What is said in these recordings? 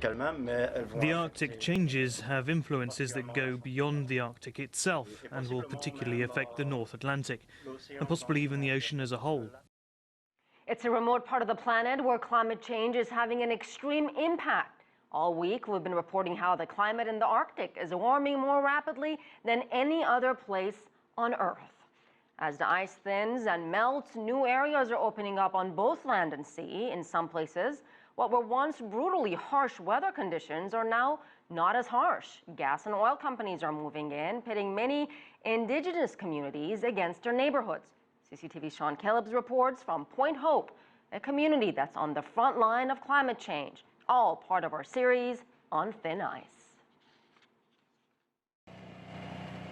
The Arctic changes have influences that go beyond the Arctic itself and will particularly affect the North Atlantic and possibly even the ocean as a whole. It's a remote part of the planet where climate change is having an extreme impact. All week, we've been reporting how the climate in the Arctic is warming more rapidly than any other place on Earth. As the ice thins and melts, new areas are opening up on both land and sea. In some places, what were once brutally harsh weather conditions are now not as harsh. Gas and oil companies are moving in, pitting many indigenous communities against their neighborhoods. CCTV's Callebs reports from Point Hope, a community that's on the front line of climate change, all part of our series on thin ice.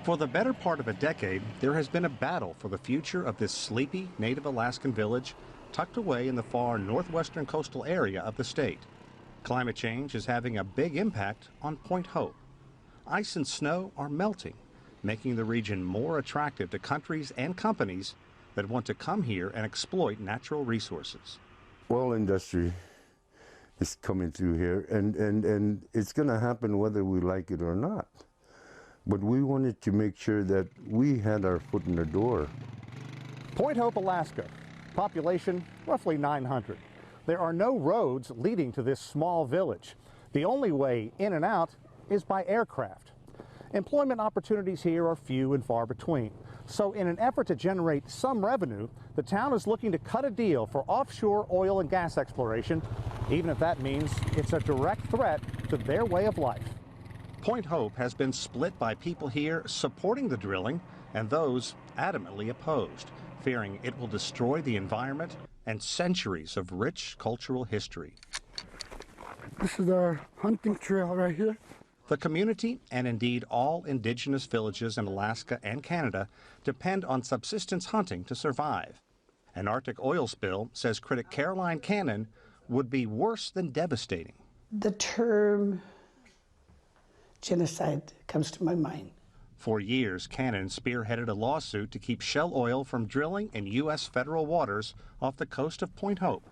For the better part of a decade, there has been a battle for the future of this sleepy native Alaskan village tucked away in the far northwestern coastal area of the state. Climate change is having a big impact on Point Hope. Ice and snow are melting, making the region more attractive to countries and companies that want to come here and exploit natural resources. Oil industry is coming through here, and it's going to happen whether we like it or not. But we wanted to make sure that we had our foot in the door. Point Hope, Alaska. Population roughly 900. There are no roads leading to this small village. The only way in and out is by aircraft. Employment opportunities here are few and far between. So in an effort to generate some revenue, the town is looking to cut a deal for offshore oil and gas exploration, even if that means it's a direct threat to their way of life. Point Hope has been split by people here supporting the drilling and those adamantly opposed, fearing it will destroy the environment and centuries of rich cultural history. This is our hunting trail right here. The community, and indeed all indigenous villages in Alaska and Canada, depend on subsistence hunting to survive. An Arctic oil spill, says critic Caroline Cannon, would be worse than devastating. The term genocide comes to my mind. For years, Cannon spearheaded a lawsuit to keep Shell Oil from drilling in U.S. federal waters off the coast of Point Hope.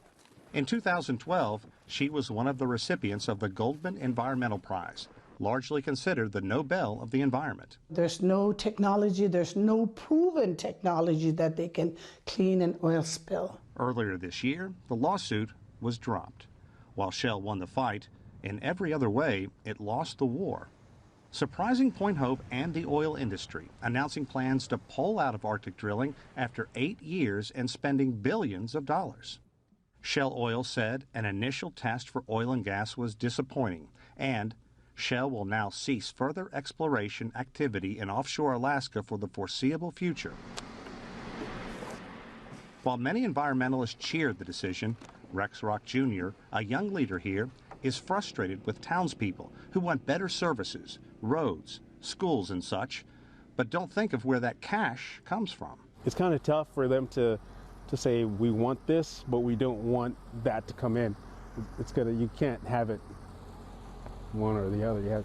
In 2012, she was one of the recipients of the Goldman Environmental Prize, largely considered the Nobel of the environment. There's no technology, there's no proven technology that they can clean an oil spill. Earlier this year, the lawsuit was dropped. While Shell won the fight, in every other way, it lost the war. Surprising Point Hope and the oil industry, announcing plans to pull out of Arctic drilling after 8 years and spending billions of dollars. Shell Oil said an initial test for oil and gas was disappointing, and Shell will now cease further exploration activity in offshore Alaska for the foreseeable future. While many environmentalists cheered the decision, Rex Rock Jr., a young leader here, is frustrated with townspeople who want better services, roads, schools and such, but don't think of where that cash comes from. It's kind of tough for them to say we want this, but we don't want that to come in. You can't have it one or the other.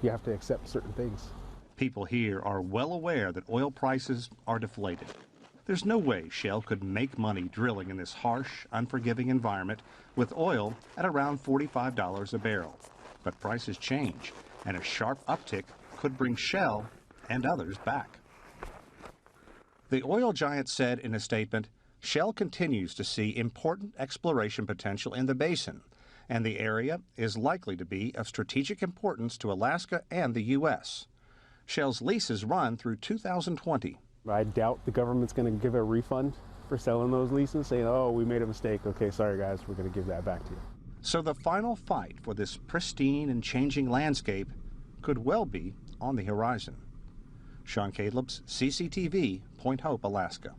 You have to accept certain things. People here are well aware that oil prices are deflated. There's no way Shell could make money drilling in this harsh, unforgiving environment with oil at around $45 a barrel. But prices change, and a sharp uptick could bring Shell and others back. The oil giant said in a statement, Shell continues to see important exploration potential in the basin, and the area is likely to be of strategic importance to Alaska and the U.S. Shell's leases run through 2020. I doubt the government's going to give a refund for selling those leases, saying, oh, we made a mistake. Okay, sorry guys, we're going to give that back to you. So the final fight for this pristine and changing landscape could well be on the horizon. Callebs, CCTV, Point Hope, Alaska.